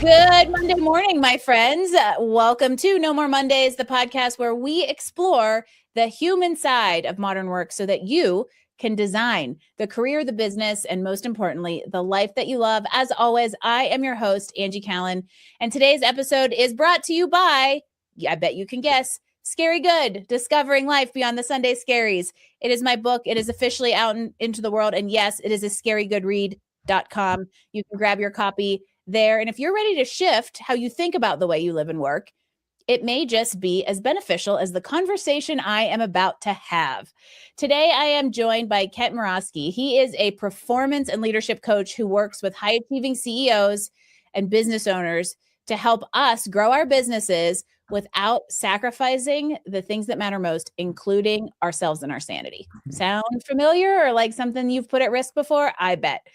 Good Monday morning, my friends. Welcome to No More Mondays, the podcast where we explore the human side of modern work so that you can design the career, the business, and most importantly, the life that you love. As always, I am your host, Angie Callan, and today's episode is brought to you by, I bet you can guess, Scary Good, Discovering Life Beyond the Sunday Scaries. It is my book. It is officially out into the world, and yes, it is a scarygoodread.com. You can grab your copy there. And if you're ready to shift how you think about the way you live and work, it may just be as beneficial as the conversation I am about to have. Today, I am joined by Kent Murawski. He is a performance and leadership coach who works with high-achieving CEOs and business owners to help us grow our businesses without sacrificing the things that matter most, including ourselves and our sanity. Sound familiar or like something you've put at risk before? I bet.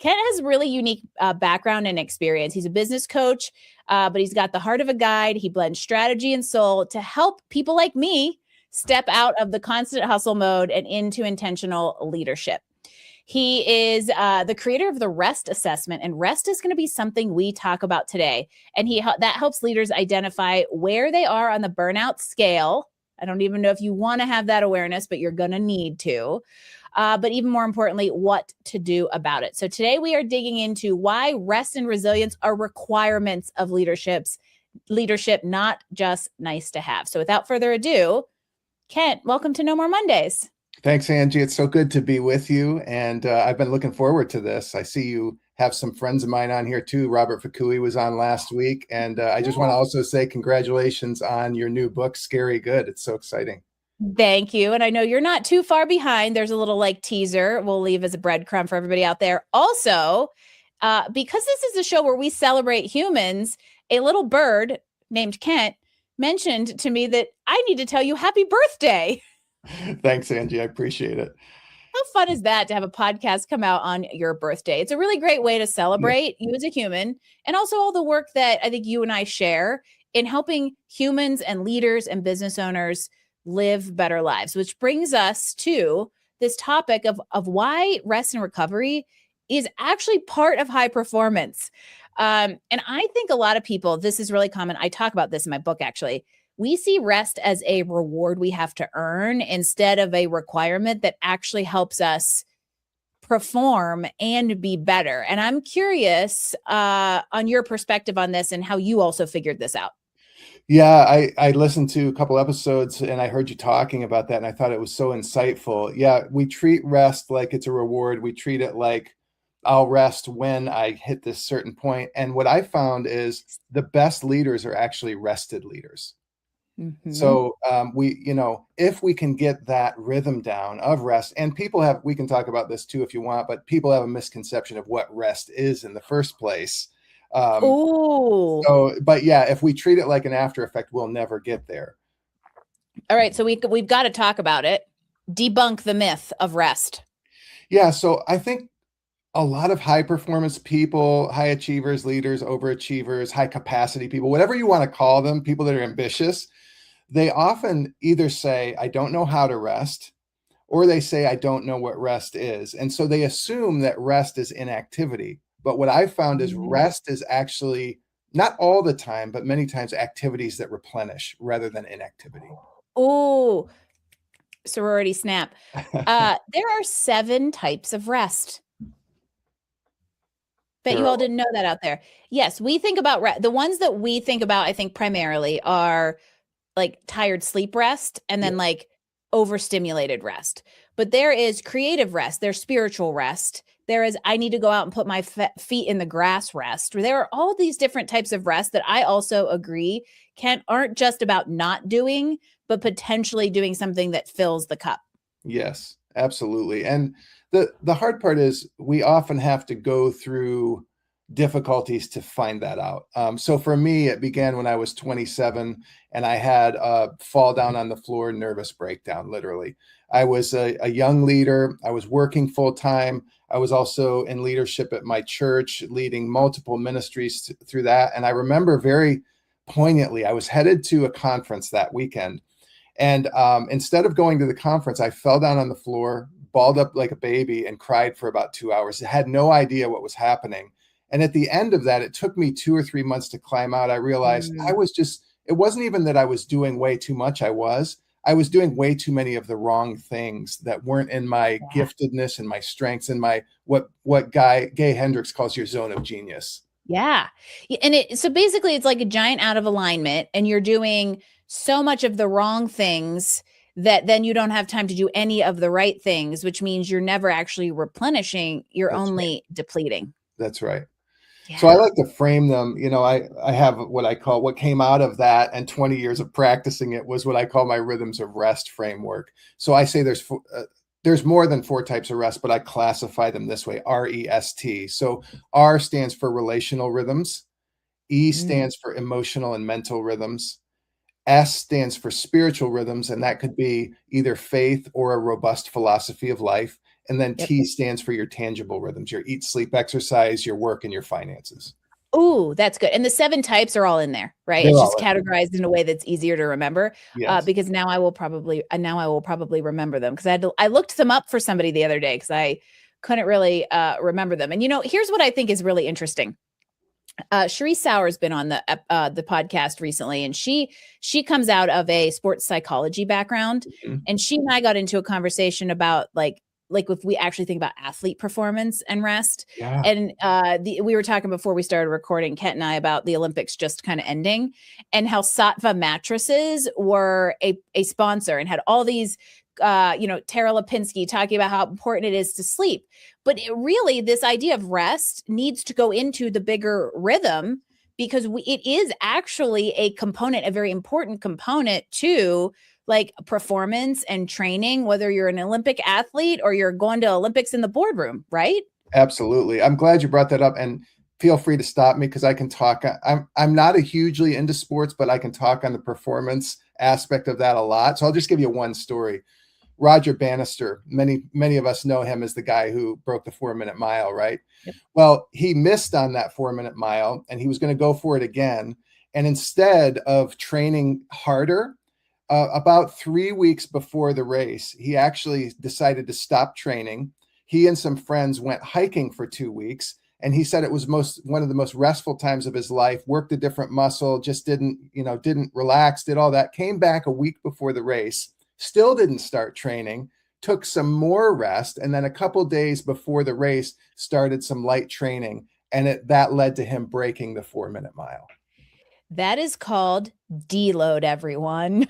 Kent has really unique background and experience. He's a business coach, but he's got the heart of a guide. He blends strategy and soul to help people like me step out of the constant hustle mode and into intentional leadership. He is the creator of the REST assessment, and REST is going to be something we talk about today. And that helps leaders identify where they are on the burnout scale. I don't even know if you want to have that awareness, but you're going to need to. But even more importantly, what to do about it. So today we are digging into why rest and resilience are requirements of leadership, not just nice to have. So without further ado, Kent, welcome to No More Mondays. Thanks, Angie. It's so good to be with you. And I've been looking forward to this. I see you have some friends of mine on here too. Robert Fakui was on last week. And I just want to also say congratulations on your new book, Scary Good. It's so exciting. Thank you. And I know you're not too far behind. There's a little teaser we'll leave as a breadcrumb for everybody out there. Also, because this is a show where we celebrate humans, a little bird named Kent mentioned to me that I need to tell you happy birthday. Thanks, Angie. I appreciate it. How fun is that to have a podcast come out on your birthday? It's a really great way to celebrate you as a human and also all the work that I think you and I share in helping humans and leaders and business owners live better lives, which brings us to this topic of why rest and recovery is actually part of high performance. And I think a lot of people, this is really common. I talk about this in my book, actually. We see rest as a reward we have to earn instead of a requirement that actually helps us perform and be better. And I'm curious on your perspective on this and how you also figured this out. Yeah, I listened to a couple episodes and I heard you talking about that and I thought it was so insightful. Yeah, we treat rest like it's a reward. We treat it like I'll rest when I hit this certain point. And what I found is the best leaders are actually rested leaders. Mm-hmm. So if we can get that rhythm down of rest, and we can talk about this too if you want, but people have a misconception of what rest is in the first place. But yeah, if we treat it like an after effect, we'll never get there. All right. So we've got to talk about it. Debunk the myth of rest. Yeah. So I think a lot of high performance people, high achievers, leaders, overachievers, high capacity people, whatever you want to call them, people that are ambitious, they often either say, I don't know how to rest, or they say, I don't know what rest is. And so they assume that rest is inactivity. But what I found is rest is actually not all the time, but many times activities that replenish rather than inactivity. Oh, sorority snap. There are 7 types of rest. Bet you all didn't know that out there. Yes, we think about the ones that we think about, I think primarily are like tired sleep rest and then like overstimulated rest. But there is creative rest, there's spiritual rest. There is, I need to go out and put my feet in the grass rest. There are all these different types of rest that I also agree aren't just about not doing, but potentially doing something that fills the cup. Yes, absolutely. And the hard part is we often have to go through difficulties to find that out. So for me, it began when I was 27 and I had a fall down on the floor, nervous breakdown, literally. I was a young leader. I was working full time. I was also in leadership at my church, leading multiple ministries through that. And I remember very poignantly, I was headed to a conference that weekend. And instead of going to the conference, I fell down on the floor, balled up like a baby and cried for about 2 hours. I had no idea what was happening. And at the end of that, it took me 2 or 3 months to climb out. I realized Mm, it wasn't even that I was doing way too much. I was doing way too many of the wrong things that weren't in my yeah. giftedness and my strengths and my, what Gay Hendricks calls your zone of genius. Yeah. And so basically it's like a giant out of alignment, and you're doing so much of the wrong things that then you don't have time to do any of the right things, which means you're never actually replenishing, you're That's right. only depleting. That's right. So I Yeah. like to frame them, I have what I call, what came out of that, and 20 years of practicing it was what I call my rhythms of rest framework. So I say there's more than 4 types of rest, but I classify them this way: REST. So R stands for relational rhythms, E Mm, stands for emotional and mental rhythms, S stands for spiritual rhythms, and that could be either faith or a robust philosophy of life. And then yep. T stands for your tangible rhythms: your eat, sleep, exercise, your work, and your finances. Ooh, that's good. And the 7 types are all in there, right? They're It's all just in. categorized in a way that's easier to remember, Yes. because now I will probably remember them, because I looked them up for somebody the other day because I couldn't really remember them. And here's what I think is really interesting. Cherise Sauer's been on the podcast recently, and she comes out of a sports psychology background, Mhm. and she and I got into a conversation about like if we actually think about athlete performance and rest. Yeah, And we were talking before we started recording, Kent and I, about the Olympics just kind of ending, and how Sattva mattresses were a sponsor and had all these Tara Lipinski talking about how important it is to sleep. But really, this idea of rest needs to go into the bigger rhythm, because it is actually a very important component to like performance and training, whether you're an Olympic athlete or you're going to Olympics in the boardroom, right? absolutely. I'm glad you brought that up, and feel free to stop me because I can talk. I'm not a hugely into sports, but I can talk on the performance aspect of that a lot. So I'll just give you one story. Roger Bannister, many of us know him as the guy who broke the 4-minute mile, right? Yep. Well, he missed on that 4-minute mile, and he was going to go for it again. And instead of training harder, about 3 weeks before the race, he actually decided to stop training. He and some friends went hiking for 2 weeks. And he said it was one of the most restful times of his life. Worked a different muscle, just didn't relax, did all that. Came back a week before the race, still didn't start training, took some more rest, and then a couple days before the race started some light training, and that led to him breaking the 4-minute mile. That is called deload, everyone.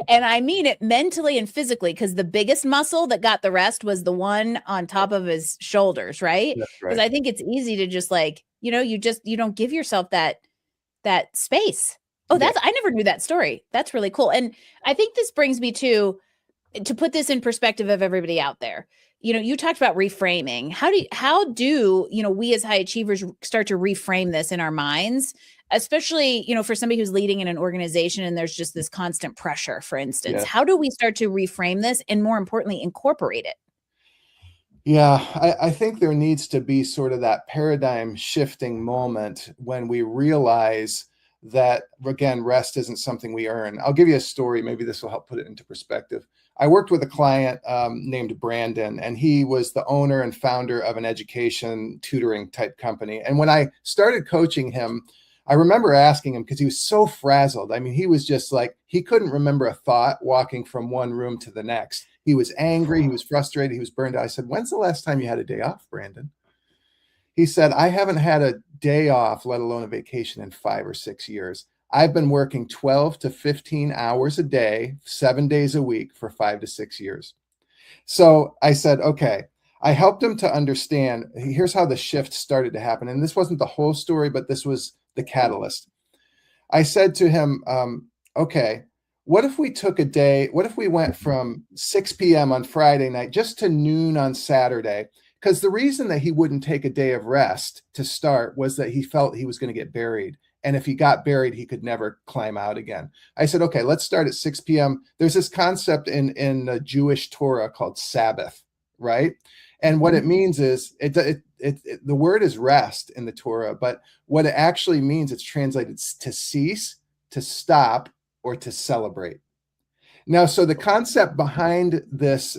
And I mean it mentally and physically, because the biggest muscle that got the rest was the one on top of his shoulders, right? That's Because right. I think it's easy to just you don't give yourself that space. Oh, Yeah. I never knew that story. That's really cool. And I think this brings me to put this in perspective of everybody out there. You talked about reframing. How do we as high achievers start to reframe this in our minds, especially, for somebody who's leading in an organization and there's just this constant pressure, for instance? Yeah. How do we start to reframe this and, more importantly, incorporate it? Yeah, I think there needs to be sort of that paradigm shifting moment when we realize that, again, rest isn't something we earn. I'll give you a story. Maybe this will help put it into perspective. I worked with a client named Brandon, and he was the owner and founder of an education tutoring type company. And when I started coaching him, I remember asking him, because he was so frazzled. I mean, he was just like, he couldn't remember a thought walking from one room to the next. He was angry, he was frustrated, he was burned out. I said, "When's the last time you had a day off, Brandon?" He said, "I haven't had a day off, let alone a vacation, in 5 or 6 years. I've been working 12 to 15 hours a day, 7 days a week for 5 to 6 years." So I said, okay. I helped him to understand. Here's how the shift started to happen. And this wasn't the whole story, but this was the catalyst. I said to him, okay, what if we took a day? What if we went from 6 p.m. on Friday night just to noon on Saturday? Because the reason that he wouldn't take a day of rest to start was that he felt he was going to get buried. And if he got buried, he could never climb out again. I said, okay, let's start at 6 p.m. There's this concept in the Jewish Torah called Sabbath, right? And what it Mhm. means is the word is rest in the Torah, but what it actually means, it's translated to cease, to stop, or to celebrate. Now, so the concept behind this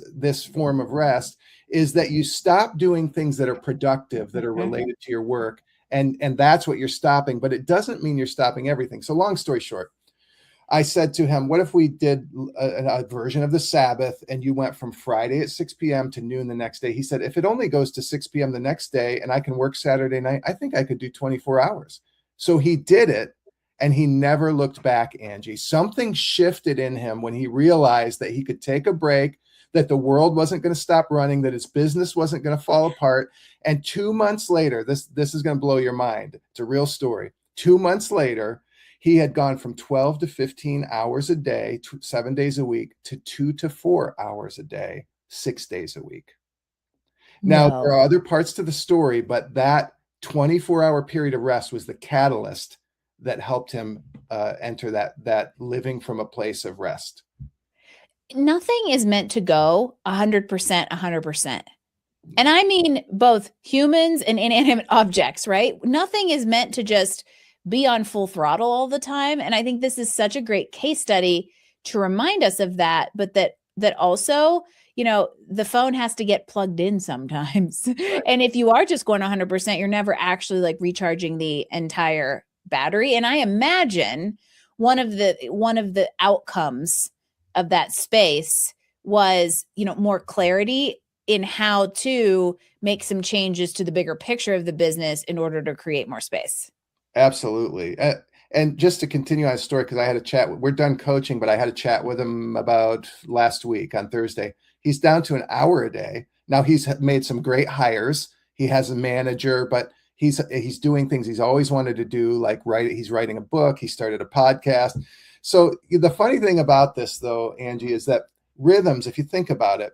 form of rest is that you stop doing things that are productive, that are related to your work, and that's what you're stopping. But it doesn't mean you're stopping everything. So, long story short, I said to him, "What if we did a version of the Sabbath, and you went from Friday at 6 p.m. to noon the next day?" He said, "If it only goes to 6 p.m. the next day, and I can work Saturday night, I think I could do 24 hours." So he did it. And he never looked back, Angie. Something shifted in him when he realized that he could take a break, that the world wasn't going to stop running, that his business wasn't going to fall apart. And 2 months later, this is going to blow your mind. It's a real story. 2 months later, he had gone from 12 to 15 hours a day, 7 days a week, to 2 to 4 hours a day, 6 days a week. Now, there are other parts to the story, but that 24-hour period of rest was the catalyst that helped him enter that living from a place of rest. Nothing is meant to go 100%, 100%. And I mean both humans and inanimate objects, right? Nothing is meant to just be on full throttle all the time. And I think this is such a great case study to remind us of that, but that also, the phone has to get plugged in sometimes. Right. And if you are just going 100%, you're never actually like recharging the entire battery. And I imagine one of the outcomes of that space was, more clarity in how to make some changes to the bigger picture of the business in order to create more space. Absolutely. And just to continue on his story, because I had a chat, we're done coaching, but I had a chat with him about last week on Thursday. He's down to an hour a day. Now he's made some great hires. He has a manager, but he's doing things he's always wanted to do, like he's writing a book. He started a podcast. So the funny thing about this, though, Angie, is that rhythms, if you think about it,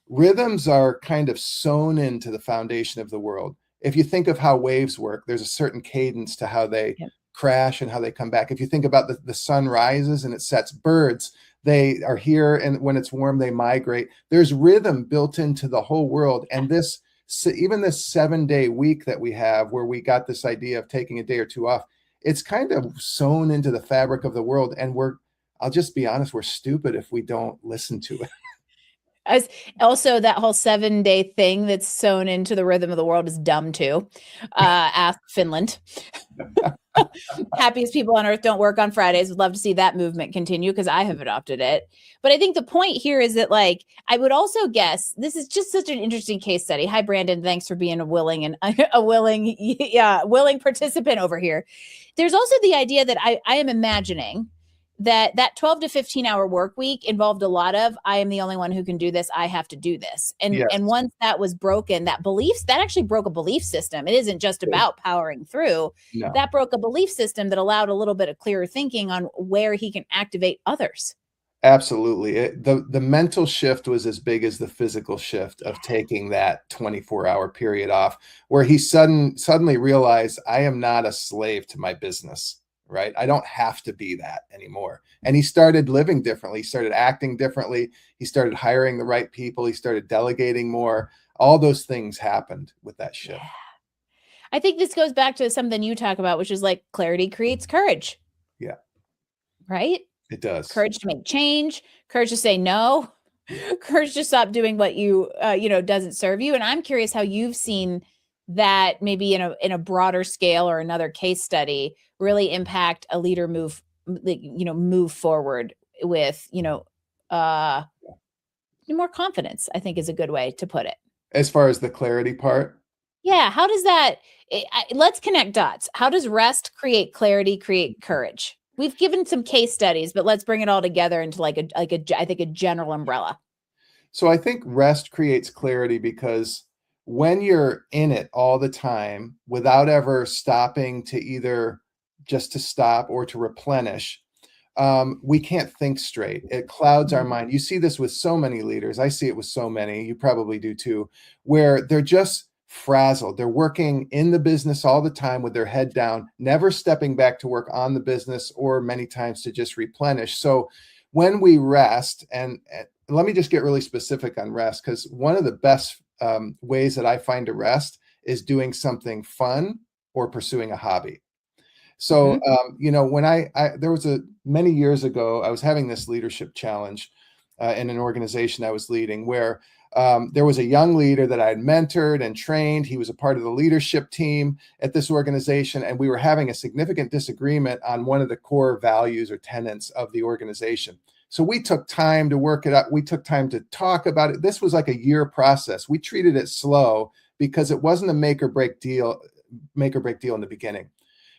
rhythms are kind of sewn into the foundation of the world. If you think of how waves work, there's a certain cadence to how they crash and how they come back. If you think about the sun rises and it sets, birds, they are here, and when it's warm, they migrate. There's rhythm built into the whole world. And even this 7-day week that we have, where we got this idea of taking a day or two off, it's kind of sewn into the fabric of the world. And I'll just be honest, we're stupid if we don't listen to it. As also, that whole 7-day thing that's sewn into the rhythm of the world is dumb too. Ask Finland. Happiest people on earth don't work on Fridays. Would love to see that movement continue because I have adopted it. But I think the point here is that, like, I would also guess this is just such an interesting case study. Hi, Brandon. Thanks for being a willing participant over here. There's also the idea that I am imagining that 12 to 15 hour work week involved a lot of, I am the only one who can do this. I have to do this. And once that was broken, that actually broke a belief system. It isn't just about powering through. No. That broke a belief system that allowed a little bit of clearer thinking on where he can activate others. Absolutely. The mental shift was as big as the physical shift of taking that 24-hour period off, where he suddenly realized, I am not a slave to my business. Right? I don't have to be that anymore. And he started living differently. He started acting differently. He started hiring the right people. He started delegating more. All those things happened with that shift. Yeah. I think this goes back to something you talk about, which is like clarity creates courage. Yeah. Right? It does. Courage to make change, courage to say no, courage to stop doing what you doesn't serve you. And I'm curious how you've seen that maybe in a broader scale or another case study really impact a leader move forward with, more confidence, I think is a good way to put it. As far as the clarity part? Yeah. How does that, let's connect dots. How does rest create clarity, create courage? We've given some case studies, but let's bring it all together into I think a general umbrella. So I think rest creates clarity because when you're in it all the time without ever stopping to either just to stop or to replenish, we can't think straight. It clouds our mind. You see this with so many leaders. I see it with so many. You probably do too, where they're just frazzled. They're working in the business all the time with their head down, never stepping back to work on the business or many times to just replenish. So when we rest, and let me just get really specific on rest, because one of the best ways that I find to rest is doing something fun or pursuing a hobby. So, Mhm. when there was many years ago, I was having this leadership challenge in an organization I was leading where there was a young leader that I had mentored and trained. He was a part of the leadership team at this organization, and we were having a significant disagreement on one of the core values or tenets of the organization. So we took time to work it out. We took time to talk about it. This was like a year process. We treated it slow because it wasn't a make or break deal in the beginning.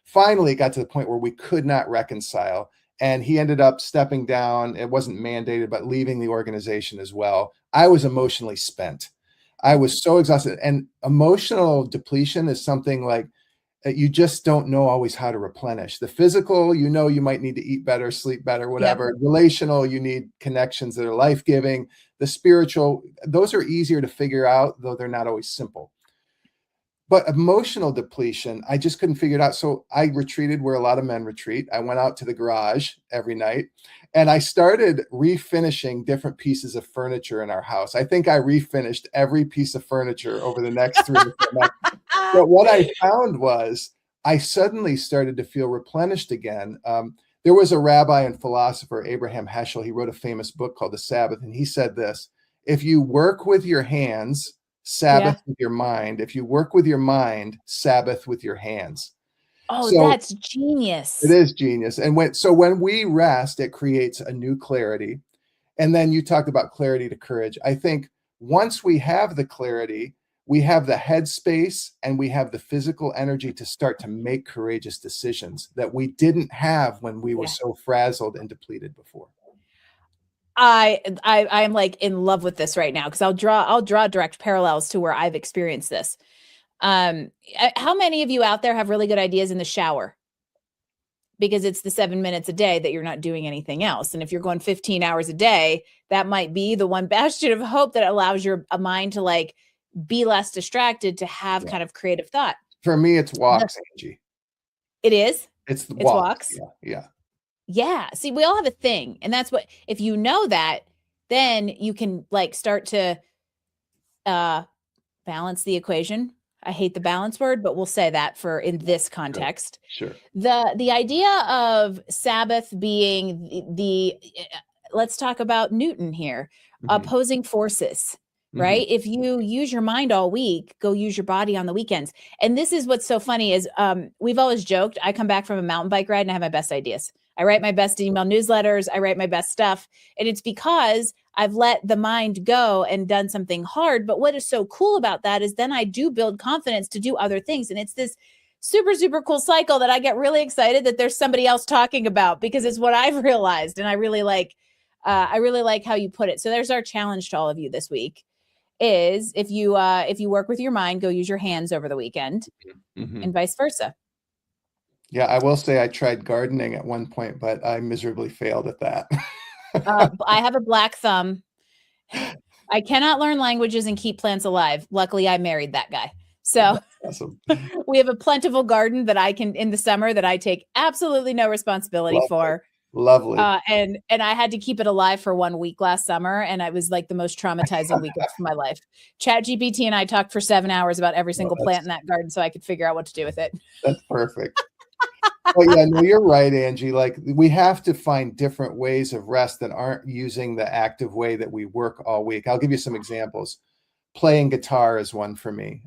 Finally, it got to the point where we could not reconcile. And he ended up stepping down. It wasn't mandated, but leaving the organization as well. I was emotionally spent. I was so exhausted. And emotional depletion is something like you just don't know always how to replenish. The physical, you might need to eat better, sleep better, Yep. whatever. Relational, you need connections that are life-giving. The spiritual, those are easier to figure out, though they're not always simple. But emotional depletion, I just couldn't figure it out. So I retreated where a lot of men retreat. I went out to the garage every night and I started refinishing different pieces of furniture in our house. I think I refinished every piece of furniture over the next 3 to 4 months. But what I found was I suddenly started to feel replenished again. There was a rabbi and philosopher, Abraham Heschel. He wrote a famous book called The Sabbath. And he said this: if you work with your hands, Sabbath Yeah. with your mind. If you work with your mind, Sabbath with your hands. Oh, So that's it genius. is genius. And when we rest, it creates a new clarity. And then you talked about clarity to courage. I think once we have the clarity, we have the headspace and we have the physical energy to start to make courageous decisions that we didn't have when we were Yeah. so frazzled and depleted before. I'm like in love with this right now because I'll draw direct parallels to where I've experienced this. How many of you out there have really good ideas in the shower? Because it's the 7 minutes a day that you're not doing anything else. And if you're going 15 hours a day, that might be the one bastion of hope that allows your mind to like be less distracted, to have Yeah. kind of creative thought. For me, it's walks, Angie. It is. It's the It's walks. walks. Yeah. Yeah. See, we all have a thing. And that's what, if you know that, then you can like start to balance the equation. I hate the balance word, but we'll say that for in this context. Sure. The idea of Sabbath being let's talk about Newton here, opposing forces, right? If you use your mind all week, go use your body on the weekends. And this is what's so funny is we've always joked, I come back from a mountain bike ride and I have my best ideas. I write my best email newsletters. I write my best stuff. And it's because I've let the mind go and done something hard. But what is so cool about that is then I do build confidence to do other things. And it's this super, super cool cycle that I get really excited that there's somebody else talking about because it's what I've realized. And I really like how you put it. So there's our challenge to all of you this week is if you work with your mind, go use your hands over the weekend and vice versa. Yeah, I will say I tried gardening at one point, but I miserably failed at that. I have a black thumb. I cannot learn languages and keep plants alive. Luckily, I married that guy. So Awesome. we have a plentiful garden that I can in the summer that I take absolutely no responsibility for. Lovely. And I had to keep it alive for 1 week last summer. And it was like the most traumatizing week of my life. ChatGPT and I talked for 7 hours about every single plant in that garden so I could figure out what to do with it. That's perfect. Well, yeah, no, you're right, Angie. Like we have to find different ways of rest that aren't using the active way that we work all week. I'll give you some examples. Playing guitar is one for me.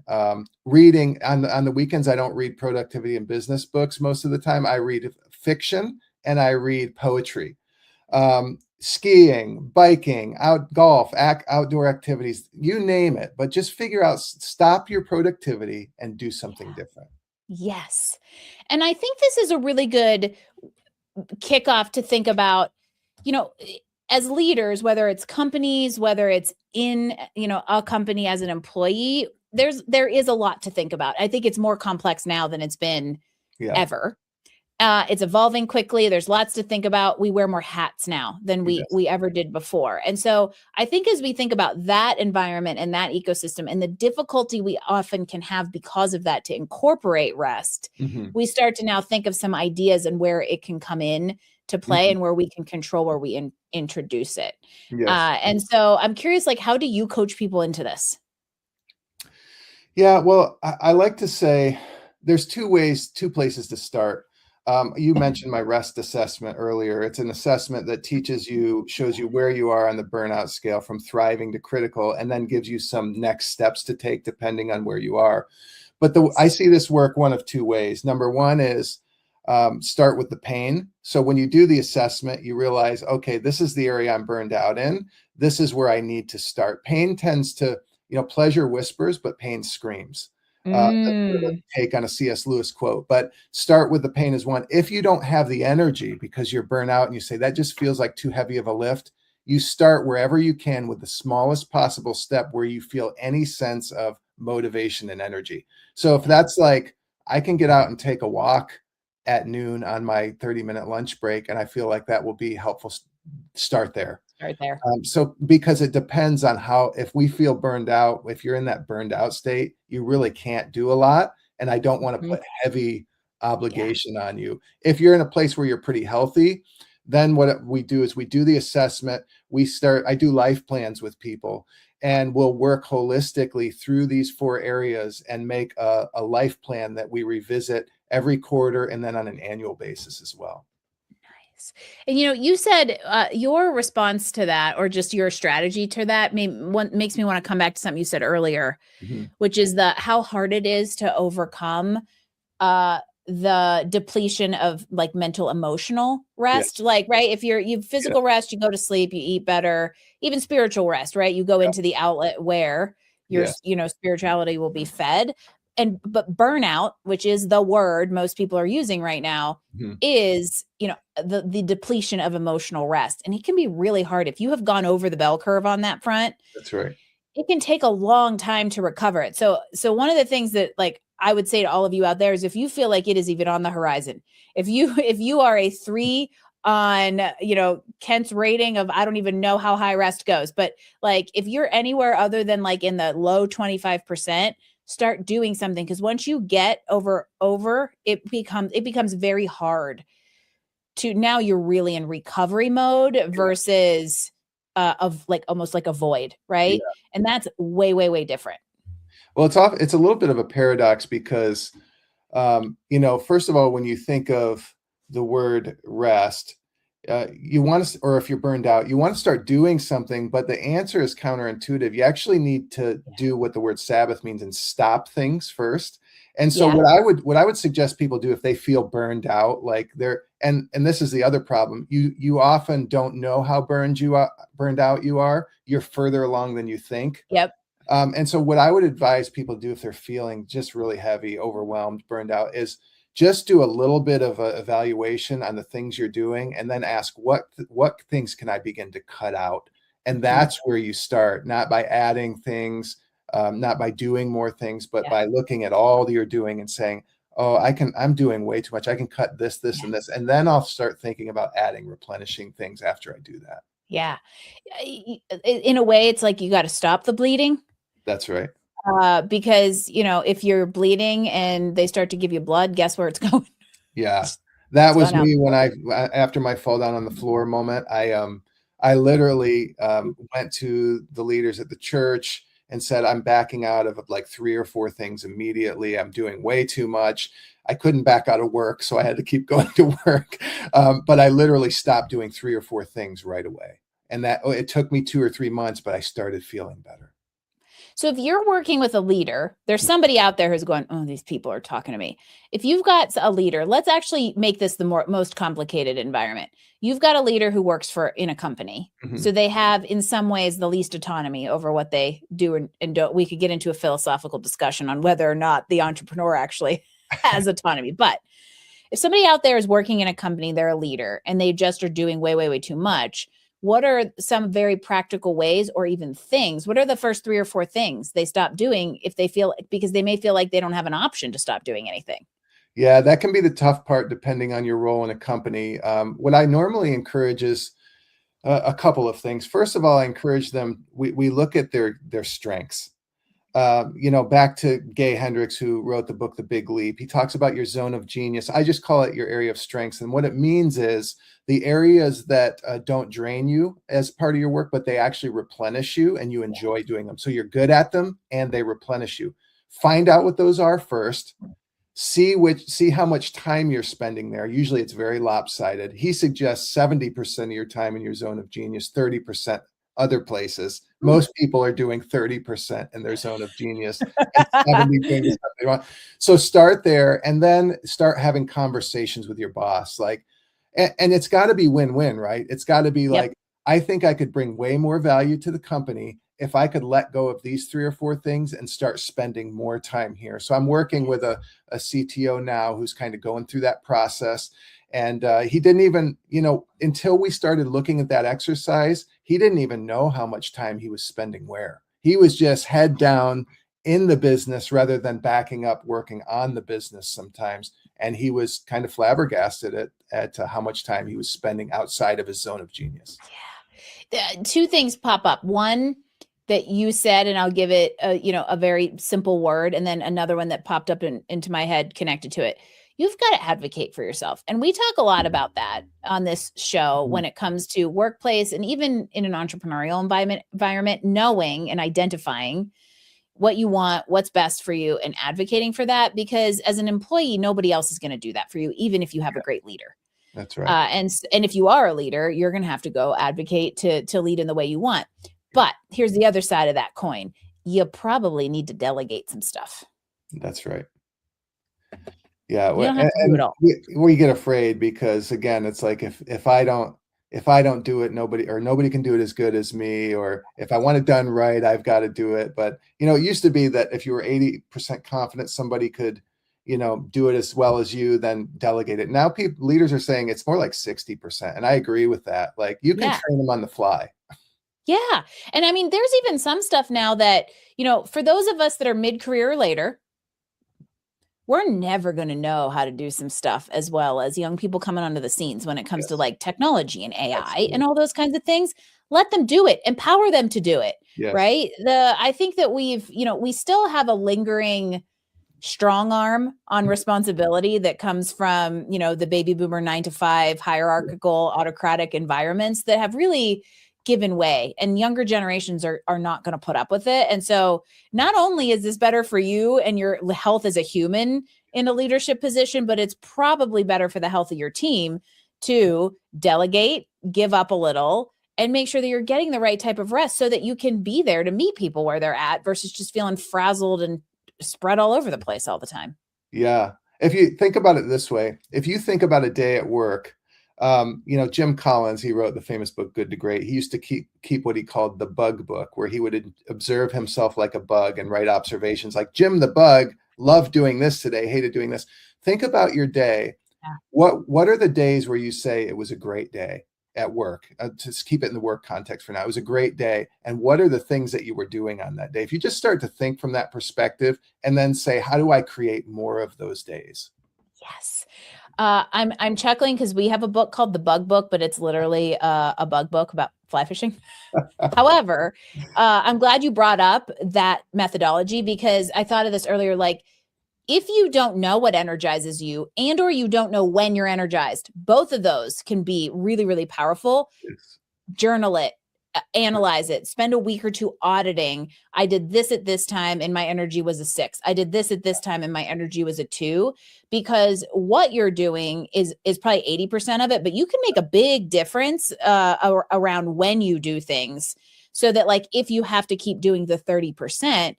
Reading on the weekends, I don't read productivity and business books most of the time. I read fiction and I read poetry. Skiing, biking, golf, outdoor activities, you name it. But just figure out, stop your productivity and do something different. Yes. And I think this is a really good kickoff to think about, as leaders, whether it's companies, whether it's in, a company as an employee, there is a lot to think about. I think it's more complex now than it's been ever. It's evolving quickly. There's lots to think about. We wear more hats now than we ever did before. And so I think as we think about that environment and that ecosystem and the difficulty we often can have because of that to incorporate rest, we start to now think of some ideas and where it can come in to play and where we can control where we introduce it. Yes. And so I'm curious, like, how do you coach people into this? Yeah, well, I like to say there's two places to start. You mentioned my rest assessment earlier. It's an assessment that shows you where you are on the burnout scale from thriving to critical, and then gives you some next steps to take depending on where you are. But I see this work one of two ways. Number one is start with the pain. So when you do the assessment, you realize, okay, this is the area I'm burned out in. This is where I need to start. Pain tends to, pleasure whispers, but pain screams. That's sort of a take on a C.S. Lewis quote, but start with the pain is one. If you don't have the energy because you're burnt out and you say that just feels like too heavy of a lift, you start wherever you can with the smallest possible step where you feel any sense of motivation and energy. So if that's like, I can get out and take a walk at noon on my 30-minute lunch break, and I feel like that will be helpful. Start there. Start there. So because it depends on if we feel burned out, if you're in that burned out state, you really can't do a lot. And I don't want to put heavy obligation on you. If you're in a place where you're pretty healthy, then what we do is we do the assessment. I do life plans with people, and we'll work holistically through these 4 areas and make a life plan that we revisit every quarter and then on an annual basis as well. And you said your response to that, or just your strategy to that, makes me want to come back to something you said earlier, which is how hard it is to overcome the depletion of like mental emotional rest. Yes. Like, right, if you've physical rest, you go to sleep, you eat better. Even spiritual rest, right? You go into the outlet where your spirituality will be fed. But burnout, which is the word most people are using right now, is the depletion of emotional rest. And it can be really hard if you have gone over the bell curve on that front. That's right. It can take a long time to recover it. So one of the things that like I would say to all of you out there is, if you feel like it is even on the horizon, if you are a 3 on Kent's rating of, I don't even know how high rest goes, but like if you're anywhere other than like in the low 25%, start doing something, because once you get over it becomes very hard to, now you're really in recovery mode versus of like almost like a void, right? And that's way different. Well, it's a little bit of a paradox because first of all, when you think of the word rest, you want to, or if you're burned out, you want to start doing something, but the answer is counterintuitive. You actually need to do what the word Sabbath means and stop things first. And so what I would suggest people do if they feel burned out, like and this is the other problem, you often don't know how burned out you are. You're further along than you think. Yep. And so what I would advise people to do if they're feeling just really heavy, overwhelmed, burned out, is just do a little bit of an evaluation on the things you're doing, and then ask what things can I begin to cut out? And that's where you start, not by adding things, not by doing more things, but by looking at all that you're doing and saying, oh, I'm doing way too much. I can cut this, and this. And then I'll start thinking about adding, replenishing things after I do that. Yeah. In a way, it's like you got to stop the bleeding. That's right. Because, if you're bleeding and they start to give you blood, guess where it's going? Yeah. That was me when after my fall down on the floor moment, I literally went to the leaders at the church and said, I'm backing out of like 3 or 4 things immediately. I'm doing way too much. I couldn't back out of work, so I had to keep going to work. But I literally stopped doing 3 or 4 things right away. And it took me 2 or 3 months, but I started feeling better. So if you're working with a leader, there's somebody out there who's going, oh, these people are talking to me. If you've got a leader, let's actually make this the most complicated environment. You've got a leader who works in a company. So they have, in some ways, the least autonomy over what they do and don't. We could get into a philosophical discussion on whether or not the entrepreneur actually has autonomy. But if somebody out there is working in a company, they're a leader, and they just are doing way too much, what are some very practical ways, or even things? What are the first 3 or 4 things they stop doing because they may feel like they don't have an option to stop doing anything? Yeah, that can be the tough part depending on your role in a company. What I normally encourage is a couple of things. First of all, I encourage them, we look at their strengths. Back to Gay Hendricks, who wrote the book, The Big Leap. He talks about your zone of genius. I just call it your area of strengths. And what it means is the areas that don't drain you as part of your work, but they actually replenish you and you enjoy doing them. So you're good at them and they replenish you. Find out what those are first. see how much time you're spending there. Usually it's very lopsided. He suggests 70% of your time in your zone of genius, 30% other places. Most people are doing 30% in their zone of genius and 70 doing the stuff they want. So start there and then start having conversations with your boss. Like, and it's got to be win-win, right? It's got to be Yep. like, I think I could bring way more value to the company if I could let go of these 3 or 4 things and start spending more time here. So I'm working with a CTO now who's kind of going through that process. And he didn't even, until we started looking at that exercise, he didn't even know how much time he was spending where. He was just head down in the business rather than backing up working on the business sometimes. And he was kind of flabbergasted at how much time he was spending outside of his zone of genius. Yeah. 2 things pop up. One that you said, and I'll give it a very simple word, and then another one that popped up into my head connected to it. You've got to advocate for yourself. And we talk a lot about that on this show when it comes to workplace and even in an entrepreneurial environment, knowing and identifying what you want, what's best for you, and advocating for that. Because as an employee, nobody else is going to do that for you, even if you have a great leader. That's right. And if you are a leader, you're going to have to go advocate to lead in the way you want. But here's the other side of that coin. You probably need to delegate some stuff. That's right. Yeah. You don't have to do it all. We get afraid because, again, it's like if I don't do it, nobody can do it as good as me, or if I want it done right, I've got to do it. But, it used to be that if you were 80% confident somebody could, do it as well as you, then delegate it. Now leaders are saying it's more like 60%. And I agree with that. Like, you can train them on the fly. Yeah. And I mean, there's even some stuff now that, for those of us that are mid-career or later, we're never going to know how to do some stuff as well as young people coming onto the scenes when it comes to like technology and AI Absolutely. and all those kinds of things. Let them do it, empower them to do it. Yes. Right. I think that we still have a lingering strong arm on responsibility that comes from, the baby boomer 9-to-5 hierarchical autocratic environments that have really given way, and younger generations are not going to put up with it. And so not only is this better for you and your health as a human in a leadership position, but it's probably better for the health of your team to delegate, give up a little, and make sure that you're getting the right type of rest so that you can be there to meet people where they're at versus just feeling frazzled and spread all over the place all the time. Yeah. If you think about it this way, if you think about a day at work, Jim Collins, he wrote the famous book, Good to Great. He used to keep what he called the bug book, where he would observe himself like a bug and write observations like, Jim the bug loved doing this today, hated doing this. Think about your day. Yeah. What are the days where you say it was a great day at work? To keep it in the work context for now, it was a great day. And what are the things that you were doing on that day? If you just start to think from that perspective and then say, how do I create more of those days? Yes. I'm chuckling because we have a book called The Bug Book, but it's literally a bug book about fly fishing. However, I'm glad you brought up that methodology because I thought of this earlier. Like, if you don't know what energizes you or you don't know when you're energized, both of those can be really, really powerful. Yes. Journal it, analyze it, spend a week or 2 auditing. I did this at this time and my energy was a 6. I did this at this time and my energy was a 2, because what you're doing is probably 80% of it, but you can make a big difference around when you do things so that, like, if you have to keep doing the 30%,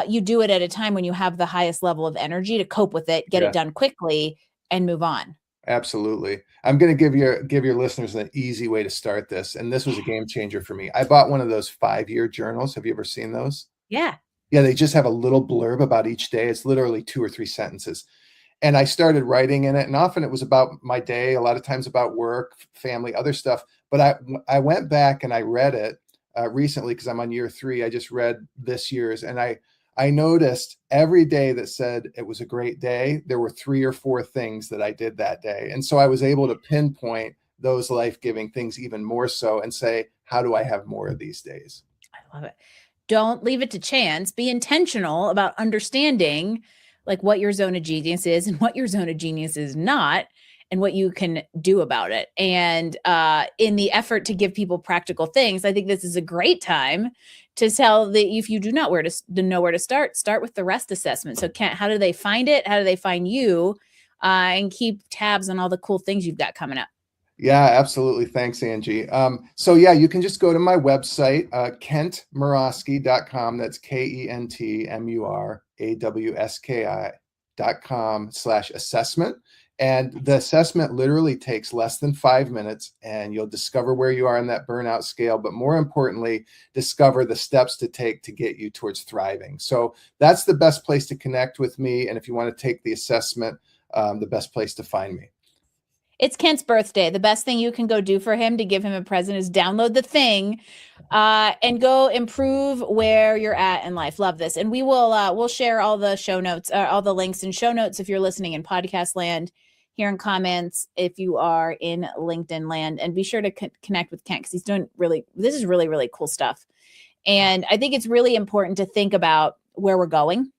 you do it at a time when you have the highest level of energy to cope with it, get it done quickly and move on. Absolutely. I'm going to give your listeners an easy way to start this. And this was a game changer for me. I bought one of those 5-year journals. Have you ever seen those? Yeah. Yeah. They just have a little blurb about each day. It's literally 2 or 3 sentences. And I started writing in it. And often it was about my day, a lot of times about work, family, other stuff. But I went back and I read it recently because I'm on year 3. I just read this year's, and I noticed every day that said it was a great day, there were 3 or 4 things that I did that day. And so I was able to pinpoint those life-giving things even more so and say, how do I have more of these days? I love it. Don't leave it to chance. Be intentional about understanding like what your zone of genius is and what your zone of genius is not, and what you can do about it. And in the effort to give people practical things, I think this is a great time to tell that if you do not know where to start with the rest assessment. So Kent, how do they find it? How do they find you? And keep tabs on all the cool things you've got coming up. Yeah, absolutely. Thanks, Angie. So yeah, you can just go to my website, kentmurawski.com. That's KentMurawski.com/assessment. And the assessment literally takes less than 5 minutes, and you'll discover where you are on that burnout scale, but more importantly, discover the steps to take to get you towards thriving. So that's the best place to connect with me. And if you want to take the assessment, the best place to find me. It's Kent's birthday. The best thing you can go do for him to give him a present is download the thing and go improve where you're at in life. Love this. And we will we'll share all the show notes, all the links and show notes if you're listening in podcast land, here in comments if you are in LinkedIn land. And be sure to connect with Kent because he's doing this is really, really cool stuff. And I think it's really important to think about where we're going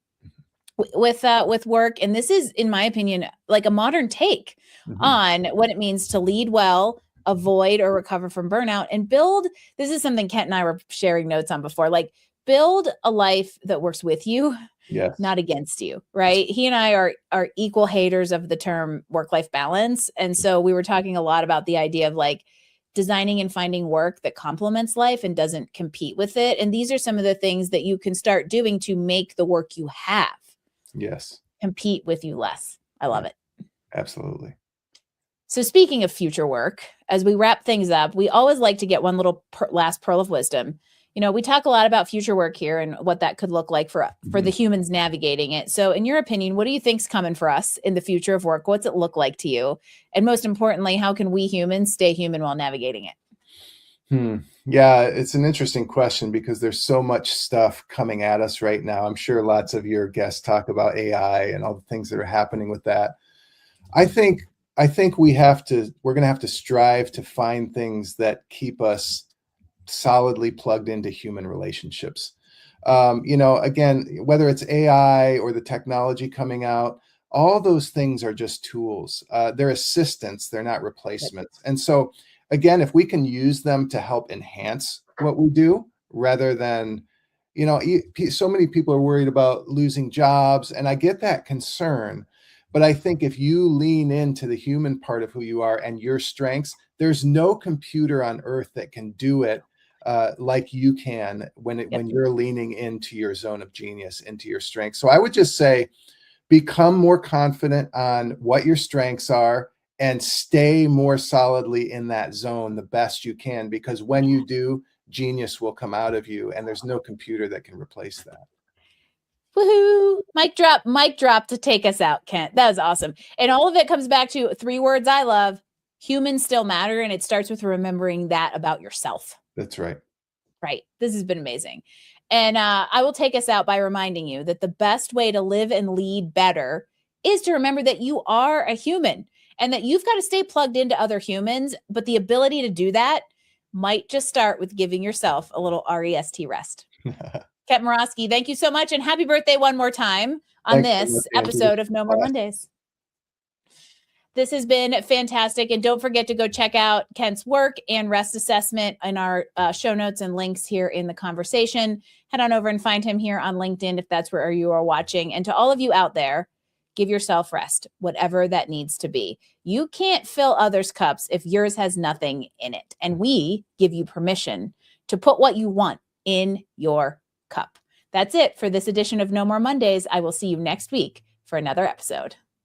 with work. And this is, in my opinion, like a modern take on what it means to lead well, avoid or recover from burnout, and build. This is something Kent and I were sharing notes on before, like build a life that works with you, yes, not against you, right? He and I are equal haters of the term work-life balance. And so we were talking a lot about the idea of like designing and finding work that complements life and doesn't compete with it. And these are some of the things that you can start doing to make the work you have compete with you less. I love it. Absolutely. So speaking of future work, as we wrap things up, we always like to get one little last pearl of wisdom. You know, we talk a lot about future work here and what that could look like for the humans navigating it. So in your opinion, what do you think's coming for us in the future of work? What's it look like to you? And most importantly, how can we humans stay human while navigating it? Yeah, it's an interesting question because there's so much stuff coming at us right now. I'm sure lots of your guests talk about AI and all the things that are happening with that. I think we're going to have to strive to find things that keep us solidly plugged into human relationships. Again, whether it's AI or the technology coming out, all those things are just tools. They're assistants, they're not replacements. And so again, if we can use them to help enhance what we do rather than, so many people are worried about losing jobs, and I get that concern. But I think if you lean into the human part of who you are and your strengths, there's no computer on earth that can do it like you can when you're leaning into your zone of genius, into your strengths. So I would just say, become more confident on what your strengths are and stay more solidly in that zone the best you can, because when you do, genius will come out of you, and there's no computer that can replace that. Woohoo! Mic drop to take us out, Kent. That was awesome. And all of it comes back to 3 words I love: humans still matter. And it starts with remembering that about yourself. That's right. Right. This has been amazing. And I will take us out by reminding you that the best way to live and lead better is to remember that you are a human and that you've got to stay plugged into other humans. But the ability to do that might just start with giving yourself a little rest. Kent Murawski, thank you so much. And happy birthday one more time on this episode of No More Mondays. This has been fantastic. And don't forget to go check out Kent's work and rest assessment in our show notes and links here in the conversation. Head on over and find him here on LinkedIn if that's where you are watching. And to all of you out there, give yourself rest, whatever that needs to be. You can't fill others' cups if yours has nothing in it. And we give you permission to put what you want in your cup. That's it for this edition of No More Mondays. I will see you next week for another episode.